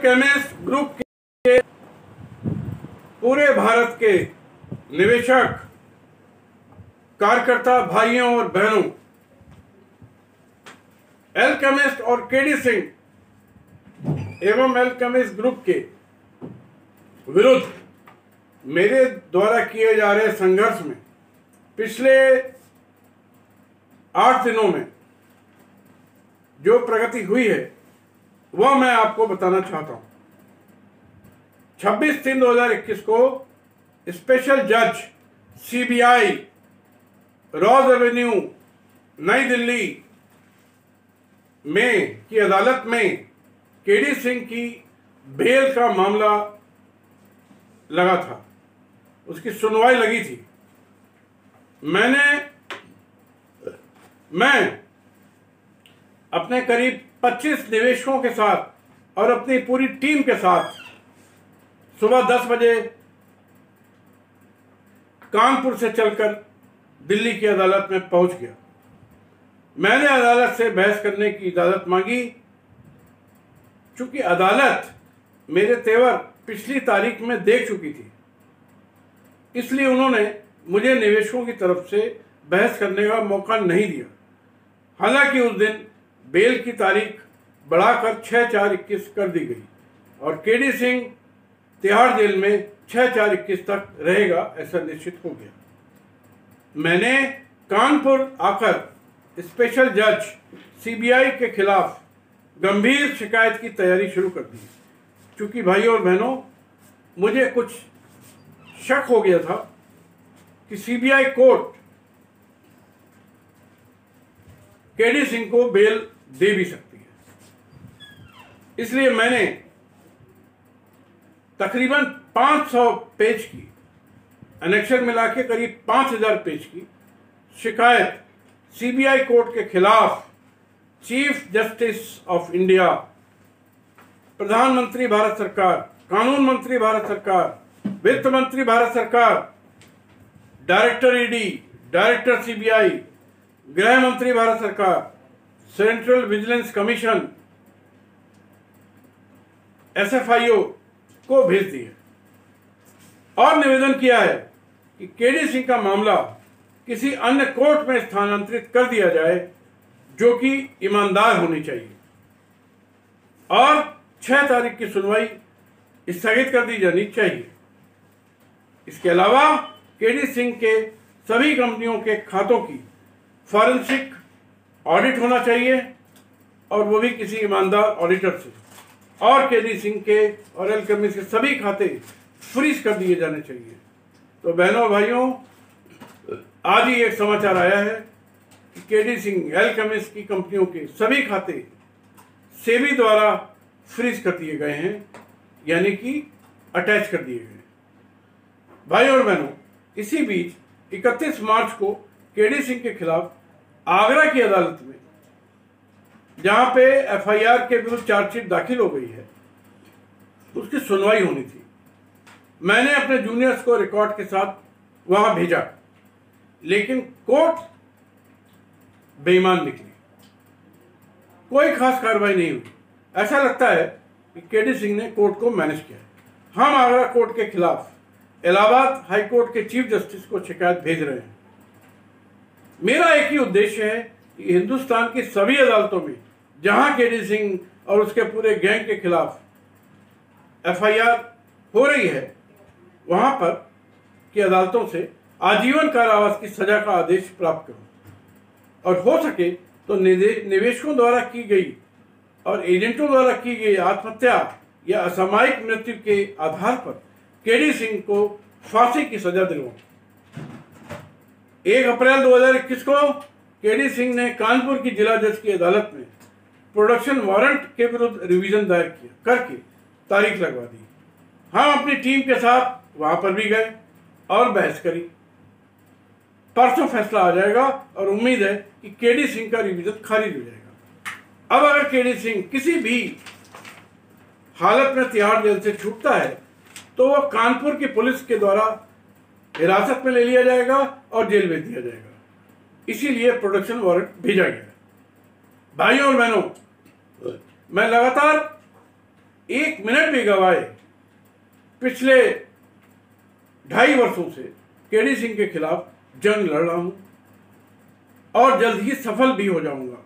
Alchemist group के पूरे भारत के निवेशक, कार्यकर्ता भाइयों और बहनों, अल्केमिस्ट और केडी सिंह एवं अल्केमिस्ट ग्रुप के विरुद्ध मेरे द्वारा किए जा रहे संघर्ष में पिछले 8 दिनों में जो प्रगति हुई है वह मैं आपको बताना चाहता हूं। 26/3/2021 को स्पेशल जज सीबीआई रॉज एवेन्यू नई दिल्ली में की अदालत में केडी सिंह की बेल का मामला लगा था, उसकी सुनवाई लगी थी। मैं अपने करीब 25 निवेशकों के साथ और अपनी पूरी टीम के साथ सुबह 10 बजे कानपुर से चलकर दिल्ली की अदालत में पहुंच गया। मैंने अदालत से बहस करने की इजाजत मांगी। चूंकि अदालत मेरे तेवर पिछली तारीख में देख चुकी थी, इसलिए उन्होंने मुझे निवेशकों की तरफ से बहस करने का मौका नहीं दिया। हालांकि उस दिन बेल की तारीख बढ़ाकर 6/4/21 कर दी गई और केडी सिंह तिहाड़ जेल में 6/4/21 तक रहेगा, ऐसा निश्चित हो गया। मैंने कानपुर आकर स्पेशल जज सीबीआई के खिलाफ गंभीर शिकायत की तैयारी शुरू कर दी। क्योंकि भाइयों और बहनों, मुझे कुछ शक हो गया था कि सीबीआई कोर्ट केडी सिंह को बेल दे भी सकती है। इसलिए मैंने तकरीबन 500 पेज की, एनेक्शन मिला के करीब 5000 पेज की शिकायत सीबीआई कोर्ट के खिलाफ चीफ जस्टिस ऑफ इंडिया, प्रधानमंत्री भारत सरकार, कानून मंत्री भारत सरकार, वित्त मंत्री भारत सरकार, डायरेक्टर ईडी, डायरेक्टर सीबीआई, गृह मंत्री भारत सरकार, सेंट्रल विजिलेंस कमीशन, एसएफआईओ को भेज दी है और निवेदन किया है कि केडी सिंह का मामला किसी अन्य कोर्ट में स्थानांतरित कर दिया जाए जो कि ईमानदार होनी चाहिए और 6 तारीख की सुनवाई स्थगित कर दी जानी चाहिए। इसके अलावा केडी सिंह के सभी कंपनियों के खातों की फॉरेंसिक ऑडिट होना चाहिए और वो भी किसी ईमानदार ऑडिटर से, और केडी सिंह के और अल्केमिस्ट के सभी खाते फ्रीज कर दिए जाने चाहिए। तो बहनों भाइयों, आज ही एक समाचार आया है कि केडी सिंह अल्केमिस्ट की कंपनियों के सभी खाते सेबी द्वारा फ्रीज कर दिए गए हैं, यानी कि अटैच कर दिए गए। भाइयों और बहनों, इसी बीच 31 मार्च को केडी सिंह के खिलाफ आगरा की अदालत में, जहां पे एफआईआर के विरुद्ध चार्जशीट दाखिल हो गई है, उसकी सुनवाई होनी थी। मैंने अपने जूनियर्स को रिकॉर्ड के साथ वहां भेजा, लेकिन कोर्ट बेईमान निकली, कोई खास कार्रवाई नहीं हुई। ऐसा लगता है कि केडी सिंह ने कोर्ट को मैनेज किया है। हम आगरा कोर्ट के खिलाफ इलाहाबाद हाई कोर्ट के चीफ जस्टिस को शिकायत भेज रहे हैं। मेरा एक ही उद्देश्य है कि हिंदुस्तान की सभी अदालतों में जहां केडी सिंह और उसके पूरे गैंग के खिलाफ एफआईआर हो रही है, वहां पर की अदालतों से आजीवन कारावास की सजा का आदेश प्राप्त करूं और हो सके तो निवेशकों द्वारा की गई और एजेंटों द्वारा की गई आत्महत्या या असामयिक मृत्यु के आधार पर केडी सिंह को फांसी की सजा दिलवाऊं। 1 अप्रैल 2021 को केडी सिंह ने कानपुर की जिला जज की अदालत में प्रोडक्शन वारंट के विरुद्ध रिवीजन दायर किया करके तारीख लगवा दी। हम अपनी टीम के साथ वहां पर भी गए और बहस करी। परसों फैसला आ जाएगा और उम्मीद है कि केडी सिंह का रिवीजन खारिज हो जाएगा। अब अगर केडी सिंह किसी भी हालत में तिहाड़ जेल से छूटता है तो वह कानपुर की पुलिस के द्वारा हिरासत में ले लिया जाएगा और जेल भेज दिया जाएगा। इसीलिए प्रोडक्शन वारंट भेजा गया है। भाइयों और बहनों, मैं लगातार एक मिनट भी गवाए पिछले 2.5 वर्षों से केडी सिंह के खिलाफ जंग लड़ रहा हूं और जल्द ही सफल भी हो जाऊंगा।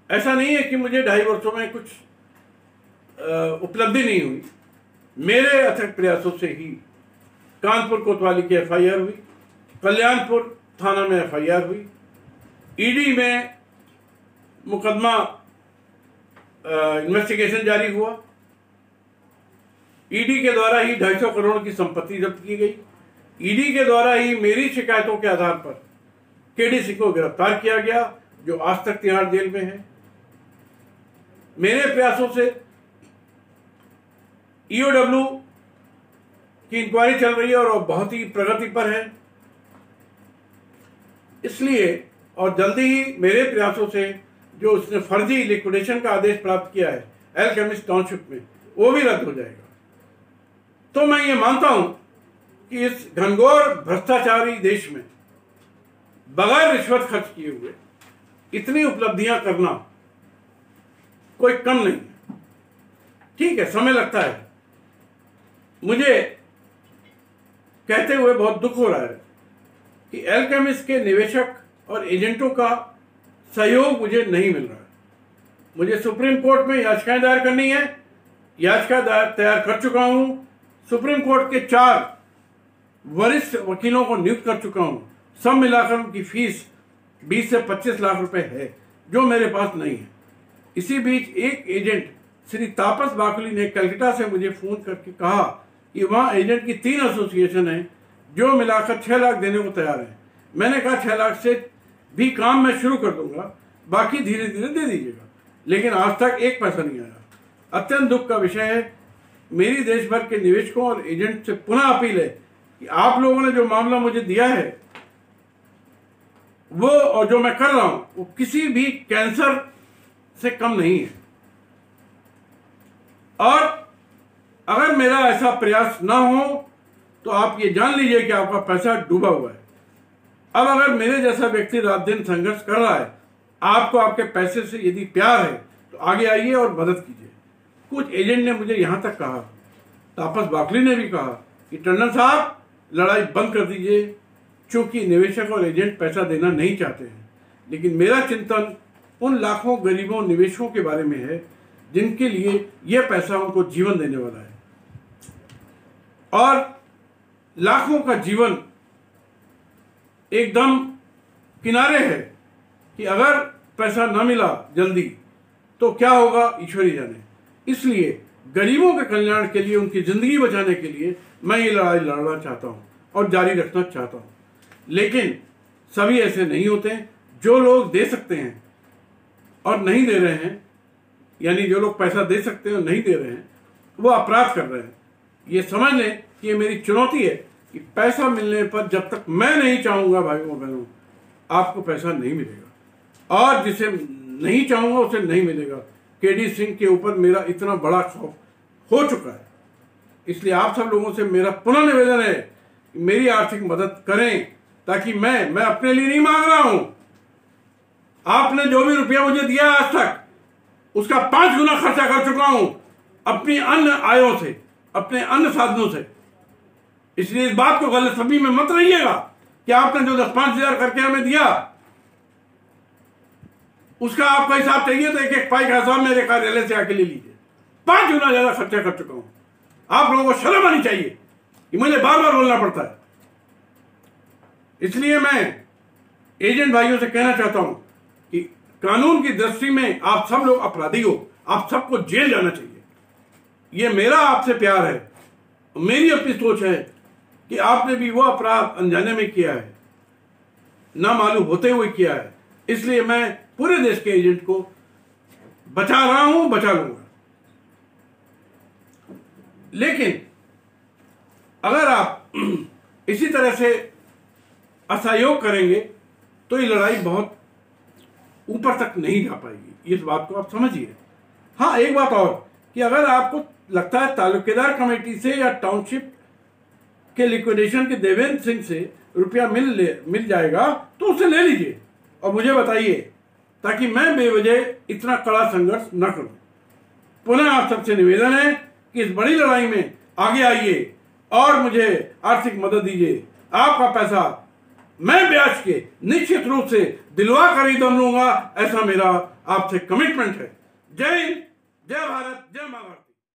ऐसा नहीं है कि मुझे 2.5 वर्षों में कुछ उपलब्धि नहीं हुई। मेरे अथक प्रयासों से ही कानपुर कोतवाली की FIR हुई, कल्याणपुर थाना में FIR हुई, ईडी में मुकदमा इन्वेस्टिगेशन जारी हुआ, ईडी के द्वारा ही 250 करोड़ की संपत्ति जब्त की गई, ईडी के द्वारा ही मेरी शिकायतों के आधार पर केडी सिंह को गिरफ्तार किया गया, जो आज तक तिहाड़ जेल में है। मेरे प्रयासों से EOW की इंक्वायरी चल रही है और बहुत ही प्रगति पर है। इसलिए और जल्दी ही मेरे प्रयासों से जो उसने फर्जी लिक्विडेशन का आदेश प्राप्त किया है अल्केमिस्ट टाउनशिप में, वो भी रद्द हो जाएगा। तो मैं ये मानता हूं कि इस घनघोर भ्रष्टाचारी देश में बगैर रिश्वत खर्च किए हुए इतनी उपलब्धियां करना कोई कम नहीं है। ठीक है, समय लगता है। मुझे कहते हुए बहुत दुख हो रहा है कि अल्केमिस्ट के निवेशक और एजेंटों का सहयोग मुझे नहीं मिल रहा है। मुझे सुप्रीम कोर्ट में याचिकाएं दायर करनी है, याचिका तैयार कर चुका हूं। सुप्रीम कोर्ट के 4 वरिष्ठ वकीलों को नियुक्त कर चुका हूं। सब मिलाकर उनकी फीस 20 से 25 लाख रुपए है, जो मेरे पास नहीं है। इसी बीच एक एजेंट श्री तापस बाकुली ने कलकत्ता से मुझे फोन करके कहा कि वहां एजेंट की 3 एसोसिएशन है जो मिलाकर 6 लाख देने को तैयार है। मैंने कहा 6 लाख से भी काम मैं शुरू कर दूंगा, बाकी धीरे धीरे दे दीजिएगा। लेकिन आज तक एक पैसा नहीं आया। अत्यंत दुख का विषय है। मेरी देश भर के निवेशकों और एजेंट से पुनः अपील है कि आप लोगों ने जो मामला मुझे दिया है वो और जो मैं कर रहा हूं वो किसी भी कैंसर से कम नहीं है। और अगर मेरा ऐसा प्रयास ना हो तो आप ये जान लीजिए कि आपका पैसा डूबा हुआ है। अब अगर मेरे जैसा व्यक्ति रात दिन संघर्ष कर रहा है, आपको आपके पैसे से यदि प्यार है तो आगे आइए और मदद कीजिए। कुछ एजेंट ने मुझे यहां तक कहा, तापस बाकली ने भी कहा कि टंडन साहब लड़ाई बंद कर दीजिए, क्योंकि निवेशक और एजेंट पैसा देना नहीं चाहते हैं। लेकिन मेरा चिंतन उन लाखों गरीबों निवेशकों के बारे में है जिनके लिए यह पैसा उनको जीवन देने वाला है। और लाखों का जीवन एकदम किनारे है कि अगर पैसा न मिला जल्दी तो क्या होगा ईश्वर ही जाने। इसलिए गरीबों के कल्याण के लिए, उनकी जिंदगी बचाने के लिए मैं ये लड़ाई लड़ना चाहता हूं और जारी रखना चाहता हूं। लेकिन सभी ऐसे नहीं होते। जो लोग दे सकते हैं और नहीं दे रहे हैं, यानी जो लोग पैसा दे सकते हैं और नहीं दे रहे हैं, वो अपराध कर रहे हैं। ये समझ लें कि ये मेरी चुनौती है कि पैसा मिलने पर जब तक मैं नहीं चाहूंगा भाइयों बहनों, आपको पैसा नहीं मिलेगा, और जिसे नहीं चाहूंगा उसे नहीं मिलेगा। केडी सिंह के ऊपर मेरा इतना बड़ा खौफ हो चुका है। इसलिए आप सब लोगों से मेरा पुनः निवेदन है कि मेरी आर्थिक मदद करें, ताकि मैं अपने लिए नहीं मांग रहा हूं। आपने जो भी रुपया मुझे दिया आज तक, उसका 5 गुना खर्चा कर चुका हूं अपनी अन्य आयों से, अपने अन्य साधनों से। इसलिए इस बात को गलतफहमी में मत रहिएगा कि आपने जो 10-5 हजार करके हमें दिया, उसका आपका हिसाब चाहिए तो एक पाई का हिसाब मेरे कार्यालय से आके ले लीजिए। 5 गुना ज्यादा खर्चा कर चुका हूं। आप लोगों को शर्म आनी चाहिए कि मुझे बार बार बोलना पड़ता है। इसलिए मैं एजेंट भाइयों से कहना चाहता हूं कि कानून की दृष्टि में आप सब लोग अपराधी हो, आप सबको जेल जाना चाहिए। यह मेरा आपसे प्यार है, मेरी अपनी सोच है कि आपने भी वो अपराध अनजाने में किया है, ना मालूम होते हुए किया है। इसलिए मैं पूरे देश के एजेंट को बचा रहा हूं, बचा लूंगा। लेकिन अगर आप इसी तरह से असहयोग करेंगे तो ये लड़ाई बहुत ऊपर तक नहीं जा पाएगी। इस बात को आप समझिए। हाँ, एक बात और कि अगर आपको लगता है तालुकेदार कमेटी से या टाउनशिप के लिक्विडेशन के देवेंद्र सिंह से रुपया मिल जाएगा तो उसे ले लीजिए और मुझे बताइए, ताकि मैं बेवजह इतना कड़ा संघर्ष न करूं। पुनः आप सबसे निवेदन है कि इस बड़ी लड़ाई में आगे आइए और मुझे आर्थिक मदद दीजिए। आपका पैसा मैं ब्याज के निश्चित रूप से दिलवा कर ही दम लूंगा, ऐसा मेरा आपसे कमिटमेंट है। जय हिंद, जय भारत, जय मां भारती।